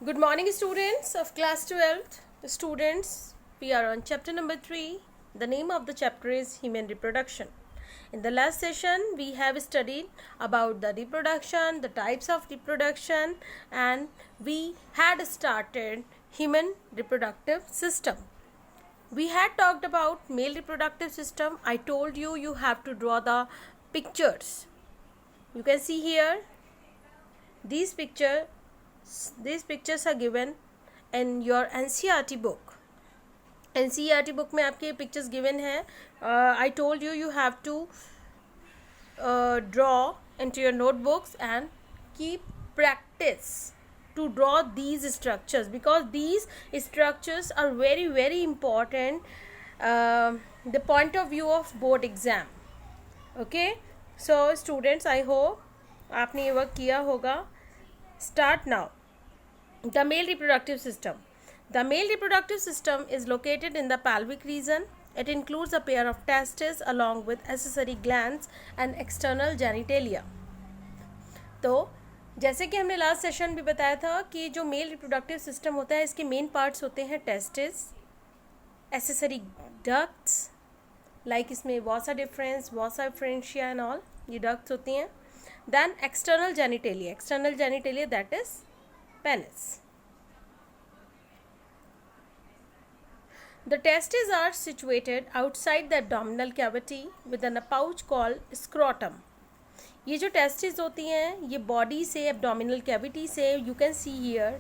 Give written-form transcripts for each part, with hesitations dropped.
Good morning, students of class 12th. Students, we are on chapter number 3. The name of the chapter is Human Reproduction. In the last session, we have studied about the reproduction, the types of reproduction, and we had started human reproductive system. We had talked about male reproductive system. I told you you have to draw the pictures. You can see here these pictures are given in your NCERT book. NCERT book में आपके pictures given है. I told you have to draw into your notebooks and keep practice to draw these structures, because these structures are very very important the point of view of board exam. Okay, so students, I hope आपने ये work किया होगा. Start now. The male reproductive system. The male reproductive system is located in the pelvic region. It includes a pair of testes along with accessory glands and external genitalia. तो जैसे कि हमने last session भी बताया था कि जो mail reproductive system होता है, इसके मेन पार्ट्स होते हैं टेस्टिस, एसेसरी डक्ट्स, लाइक इसमें vasa deferens, vasa efferentia and all, ये डक्ट्स होती हैं. Then external genitalia that is penis. The testes are situated outside the abdominal cavity within a pouch called scrotum. ये जो testes होती हैं ये body से, abdominal cavity से, you can see here,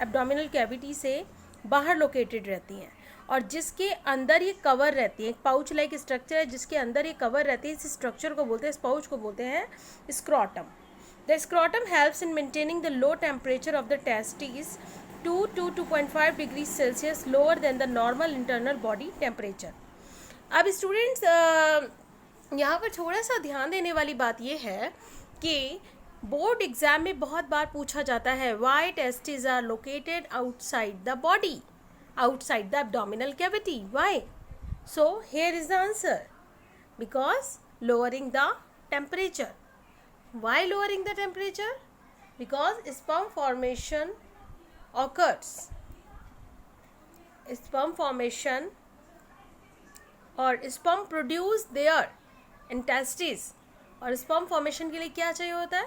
abdominal cavity से बाहर लोकेटेड रहती हैं और जिसके अंदर ये कवर रहती है. एक पाउच लाइक स्ट्रक्चर है जिसके अंदर ये कवर रहती है. इस स्ट्रक्चर को बोलते हैं, इस पाउच को बोलते हैं scrotum. The scrotum helps in maintaining the low temperature of the testes 2 to 2.5 degrees Celsius lower than the normal internal body temperature. अब स्टूडेंट्स यहाँ पर थोड़ा सा ध्यान देने वाली बात ये है कि बोर्ड एग्जाम में बहुत बार पूछा जाता है why testes are located outside the body, outside the abdominal cavity. Why? So here is the answer. Because lowering the temperature. Why lowering the temperature? Because sperm formation occurs. Sperm formation और sperm produce there in testes. और sperm formation के लिए क्या चाहिए होता है?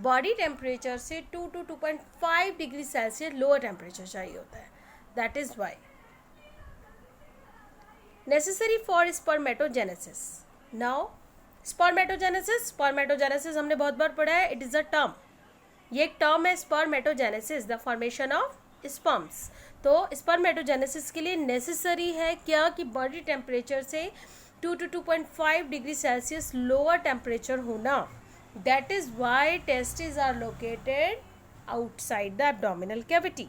Body temperature से 2 to 2.5 degree Celsius lower temperature चाहिए होता है. That is why. Necessary for spermatogenesis. Now spermatogenesis हमने बहुत बार पढ़ा है. It is a term. ये एक टर्म है spermatogenesis, the formation of sperms. तो स्पर्मेटोजेनेसिस के लिए नेसेसरी है क्या कि बॉडी टेम्परेचर से 2 to 2.5 degree Celsius lower temperature होना. That is why testes are located outside the abdominal cavity.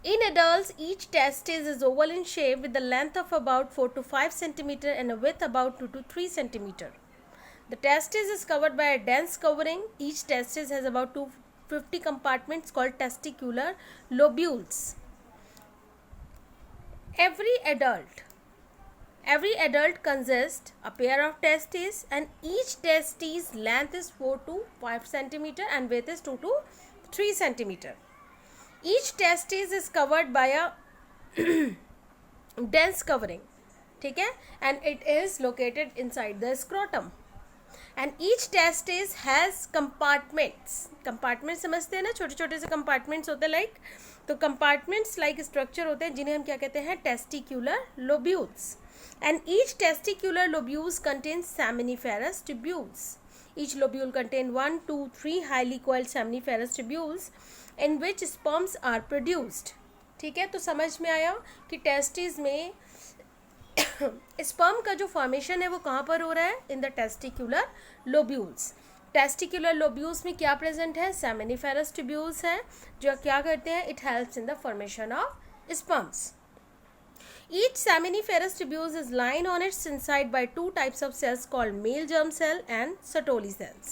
In adults, each testis is oval in shape with a length of about 4 to 5 cm and a width about 2 to 3 cm. The testis is covered by a dense covering. Each testis has about 250 compartments called testicular lobules. Every adult consists a pair of testes and each testis length is 4 to 5 cm and width is 2 to 3 cm. Each testis is covered by a dense covering, ठीक है, and it is located inside the scrotum. And each testis has compartments. Compartments समझते हैं ना, छोटे छोटे से compartments होते हैं like. तो compartments like structure होते हैं जिन्हें हम क्या कहते हैं? Testicular lobules. And each testicular lobules contains seminiferous tubules. Each lobule contains 1, 2, 3 highly coiled seminiferous tubules in which sperms are produced. ठीक है, तो समझ में आया कि टेस्टिस में स्पर्म का जो फॉर्मेशन है वो कहाँ पर हो रहा है? In the testicular lobules. Testicular lobules में क्या प्रेजेंट है? सेमिनिफेरस ट्यूब्यूल्स हैं जो क्या करते हैं? It helps in the formation of sperms. Each seminiferous tubule is lined on its inside by two types of cells called male germ cell and Sertoli cells.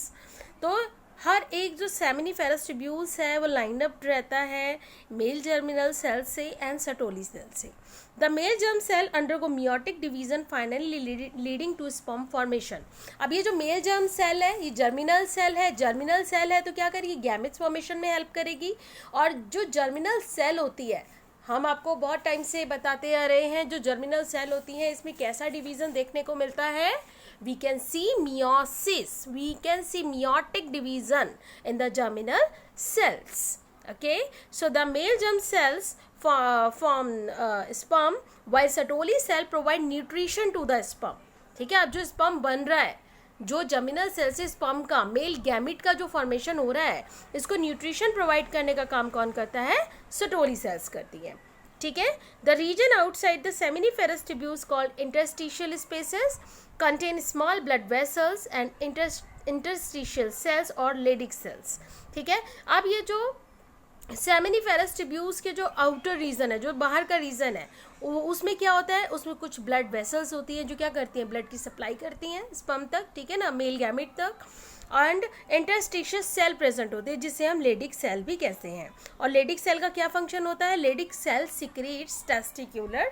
तो हर एक जो सेमिनिफेरस ट्यूब्यूल्स है वो लाइन अप रहता है male germinal cell से and Sertoli cell से. The male germ cell undergo meiotic division finally leading to sperm formation. अब ये जो मेल जर्म सेल है ये जर्मिनल सेल है. जर्मिनल सेल है तो क्या करेगी, गैमेट्स फॉर्मेशन में हेल्प करेगी. और जो जर्मिनल सेल होती है, हम आपको बहुत टाइम से बताते आ रहे हैं, जो जर्मिनल सेल होती हैं इसमें कैसा डिवीजन देखने को मिलता है, we can see meiosis, we can see meiotic division in the germinal cells. Okay, so the male germ cells form sperm while Sertoli cell provide nutrition to the sperm. ठीक है, अब जो sperm बन रहा है, जो जर्मिनल सेल से sperm का मेल गैमिट का जो फॉर्मेशन हो रहा है, इसको न्यूट्रिशन प्रोवाइड करने का काम कौन करता है, सर्टोली सेल्स करती है. ठीक है. The region outside the seminiferous tubules called interstitial spaces contain small blood vessels and interstitial cells or Leydig cells. ठीक है. अब ये जो सेमिनिफेरस ट्यूब्यूल्स के जो आउटर रीजन है, जो बाहर का रीजन है, उसमें क्या होता है, उसमें कुछ ब्लड वेसल्स होती हैं जो क्या करती हैं, ब्लड की सप्लाई करती हैं स्पर्म तक. ठीक है ना, मेल गैमेट तक. एंड इंटरस्टिशियस सेल प्रेजेंट होते हैं जिसे हम लेडिक सेल भी कहते हैं. और लेडिक सेल का क्या फंक्शन होता है, Leydig cell secretes testicular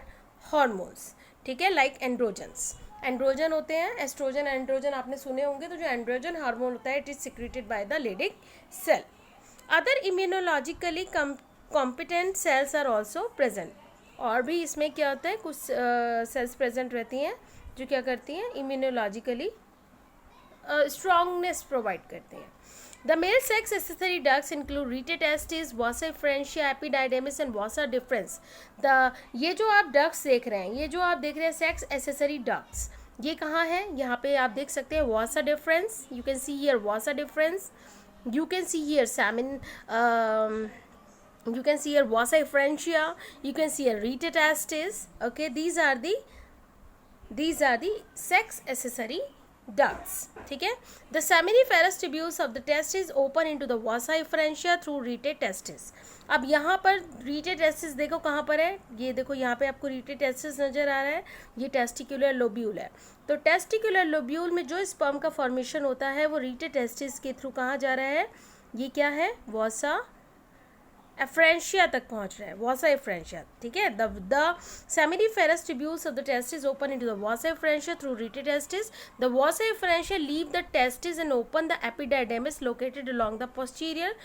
hormones. ठीक है, लाइक एंड्रोजन्स. एंड्रोजन होते हैं, एस्ट्रोजन एंड्रोजन आपने सुने होंगे. तो जो एंड्रोजन हार्मोन होता है it is secreted by the Leydig cell. Other immunologically competent cells are also present. और भी इसमें क्या होता है, कुछ सेल्स प्रेजेंट रहती हैं जो क्या करती हैं, इम्यूनोलॉजिकली स्ट्रॉन्गनेस प्रोवाइड करते हैं. The male sex accessory ducts include retestis, vasa efferentia, epididymis and vasa deferens. ये जो आप ducts देख रहे हैं, ये जो आप देख रहे हैं sex accessory ducts, ये कहाँ है, यहाँ पे आप देख सकते हैं vasa deferens. You can see here vasa deferens. You can see here you can see here vasa efferentia. You can see here retestis. Okay, these are the sex accessory ducts. ठीक है. The seminiferous tubules of the testis open into the vasa efferentia through rete testis. अब यहाँ पर rete testis देखो कहाँ पर है, ये देखो यहाँ पे आपको rete testis नज़र आ रहा है, ये टेस्टिकुलर लोब्यूल है. तो टेस्टिकुलर लोब्यूल में जो स्पर्म का फॉर्मेशन होता है वो rete testis के थ्रू कहाँ जा रहा है, ये क्या है, vasa एफ्रेंशिया तक पहुंच रहा है, वासा एफ्रेंशिया. ठीक है. The seminiferous tubules of the testis open into the vasa efferentia through rete testis. The vasa efferentia leave the testis and open the epididymis located along the posterior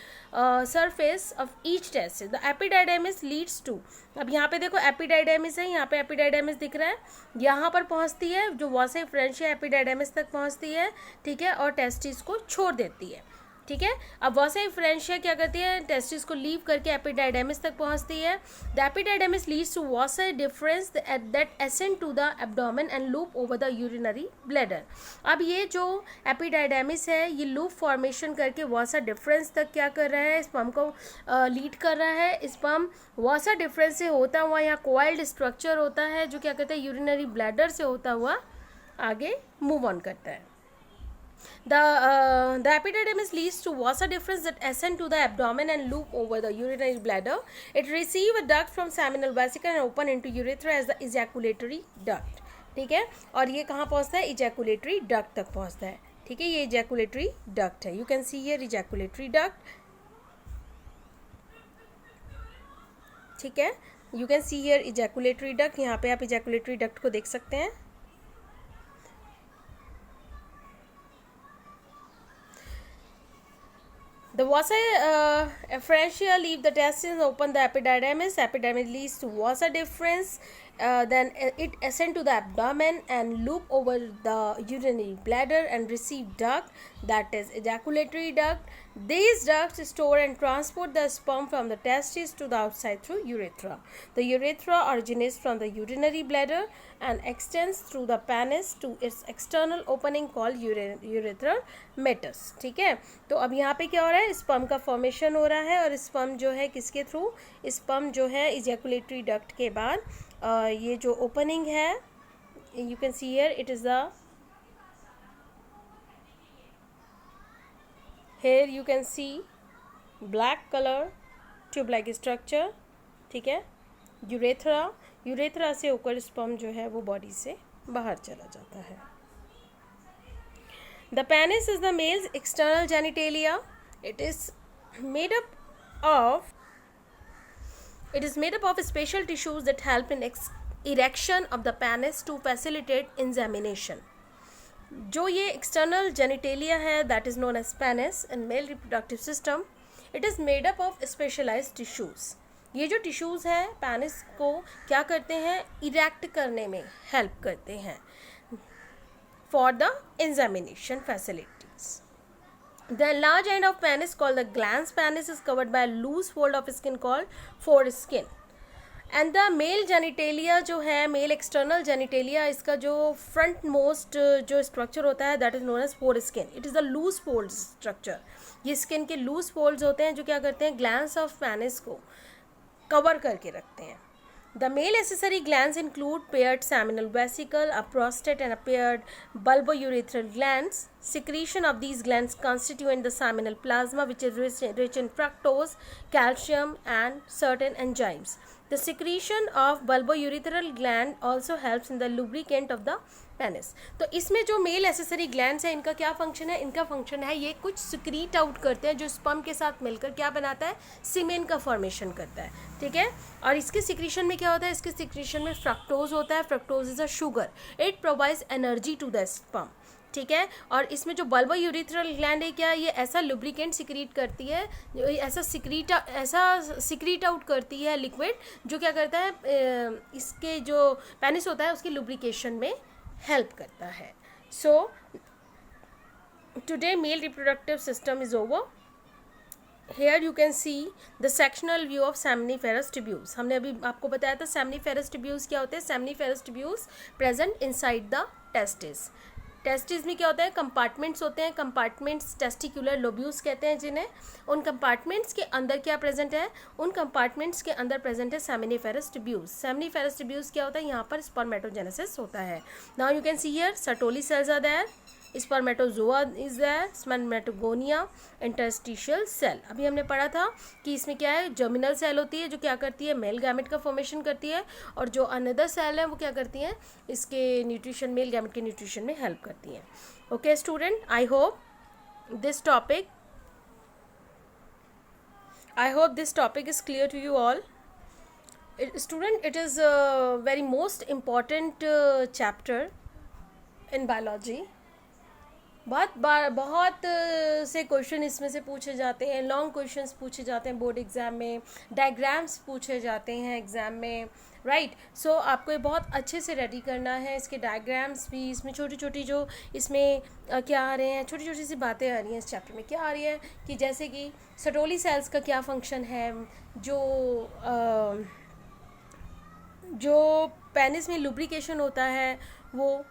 surface of each testis. The epididymis leads to, अब यहाँ पे देखो एपिडाइडेमिस है, यहाँ पे एपिडाइडेमिस दिख रहा है, यहाँ पर पहुँचती है जो वासा एफ्रेंशिया एपिडाइडेमिस तक पहुँचती है. ठीक है. और टेस्टिस को छोड़ देती है. ठीक है. अब वासा एफ्रेंशिया क्या करती है, टेस्टिस को लीव करके एपिडाइडेमिस तक पहुंचती है. The epididymis leads to vasa deferens that ascend to the abdomen and loop over the urinary bladder. अब ये जो एपिडाइडेमिस है ये लूप फॉर्मेशन करके वासा डिफरेंस तक क्या कर रहा है, स्पर्म को लीड कर रहा है. स्पर्म वासा डिफरेंस से होता हुआ यहाँ कोइल्ड स्ट्रक्चर होता है जो क्या कहते हैं, यूरिनरी ब्लैडर से होता हुआ आगे मूव ऑन करता है. The epididymis leads to vasa deferens that ascend to the abdomen and loop over the urinary bladder. It receive a duct from seminal vesicle and open into urethra as the ejaculatory duct. ठीक है. और ये कहाँ पहुँचता है, ejaculatory duct तक पहुँचता है. ठीक है, ये ejaculatory duct है. You can see here ejaculatory duct. ठीक है. You can see here ejaculatory duct. यहाँ पे आप ejaculatory duct को देख सकते हैं. The vasa efferentia leave the testes and open the epididymis. Epididymis leads to vasa deferens. Then it ascend to the abdomen and loop over the urinary bladder and receive duct, that is ejaculatory duct. These ducts store and transport the sperm from the testes to the outside through urethra. The urethra originates from the urinary bladder and extends through the penis to its external opening called urethral meatus. ठीक है. तो अब यहाँ पे क्या हो रहा है, स्पर्म का फॉर्मेशन हो रहा है और स्पर्म जो है किसके थ्रू, स्पर्म जो है इजैकुलेटरी डक्ट के बाद ये जो ओपनिंग है, you can see here it is the, here you can see black color tube like structure. ठीक है. यूरेथ्रा से होकर स्पर्म जो है वो बॉडी से बाहर चला जाता है. The penis is the male's external genitalia. It is made up of special tissues that help in erection of the penis to facilitate insemination. जो ये external genitalia है, that is known as penis in male reproductive system. It is made up of specialized tissues. ये जो tissues हैं penis को क्या करते हैं, इरेक्ट करने में हेल्प करते हैं for the insemination facilities. The large end of penis called the glans penis is covered by a loose fold of skin called foreskin. And the male genitalia जो है, male external genitalia, इसका जो front most जो structure होता है that is known as foreskin. It is a loose fold structure. ये skin के loose folds होते हैं जो क्या करते हैं, glans of penis को cover करके रखते हैं. The male accessory glands include paired seminal vesicle, a prostate and a paired bulbourethral glands. Secretion of these glands constitute the seminal plasma, which is rich in fructose, calcium and certain enzymes. The secretion of bulbourethral gland also helps in the lubricant of the penis. तो इसमें जो male accessory glands है इनका क्या function है, इनका function है ये कुछ सिक्रीट आउट करते हैं जो स्पर्म के साथ मिलकर क्या बनाता है, सीमेन का फॉर्मेशन करता है. ठीक है, और इसके सिक्रीशन में क्या होता है, इसके सिक्रीशन में फ्रक्टोज होता है. Fructose is a sugar. It provides energy to the sperm. ठीक है, और इसमें जो बल्बोयूरिथ्रल ग्लैंड है क्या, ये ऐसा लुब्रिकेंट सिक्रीट करती है, ऐसा सिक्रीट आउट करती है लिक्विड जो क्या करता है, इसके जो पेनिस होता है उसके लुब्रिकेशन में हेल्प करता है. So today male reproductive system is over. Here you can see the sectional view of seminiferous tubules. हमने अभी आपको बताया था सेमनीफेरस ट्यूब्यूल्स क्या होते हैं. Seminiferous tubules present inside the testis. Testis में क्या होता है, कंपार्टमेंट्स होते हैं. कंपार्टमेंट्स टेस्टिकुलर लोब्यूल्स कहते हैं जिन्हें. उन कंपार्टमेंट्स के अंदर क्या प्रेजेंट है, उन कंपार्टमेंट्स के अंदर प्रेजेंट है सेमनीफेरस ट्यूब्यूल्स. सेमनीफेरस ट्यूब्यूल्स क्या होता है, यहाँ पर स्पर्मेटोजेनेसिस होता है. Now you can see here Sertoli cells are there, spermatozoa is there, spermatogonia, interstitial cell. अभी हमने पढ़ा था कि इसमें क्या है, जर्मिनल सेल होती है जो क्या करती है, मेल गैमेट का फॉर्मेशन करती है, और जो अनदर सेल है वो क्या करती हैं, इसके न्यूट्रिशन, मेल गैमेट के न्यूट्रिशन में हेल्प करती हैं. Okay student, I hope this topic is clear to you all. Student, it is a very most important chapter in biology. बहुत से क्वेश्चन इसमें से पूछे जाते हैं. लॉन्ग क्वेश्चंस पूछे जाते हैं बोर्ड एग्ज़ाम में, डायग्राम्स पूछे जाते हैं एग्ज़ाम में, राइट. सो आपको ये बहुत अच्छे से रेडी करना है. इसके डायग्राम्स भी, इसमें छोटी छोटी जो इसमें क्या आ रहे हैं, छोटी छोटी सी बातें आ रही हैं इस चैप्टर में. क्या आ रही है कि जैसे कि सर्टोली सेल्स का क्या फंक्शन है, जो पेनिस में लुब्रिकेशन होता है वो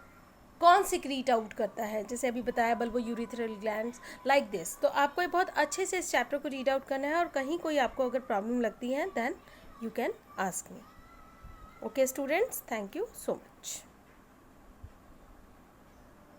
कौन सिक्रीट आउट करता है, जैसे अभी बताया बल्बोयूरिथ्रल ग्लैंड्स, लाइक दिस. तो आपको ये बहुत अच्छे से इस चैप्टर को रीड आउट करना है, और कहीं कोई आपको अगर प्रॉब्लम लगती है then you can ask me. Okay students, thank you so much.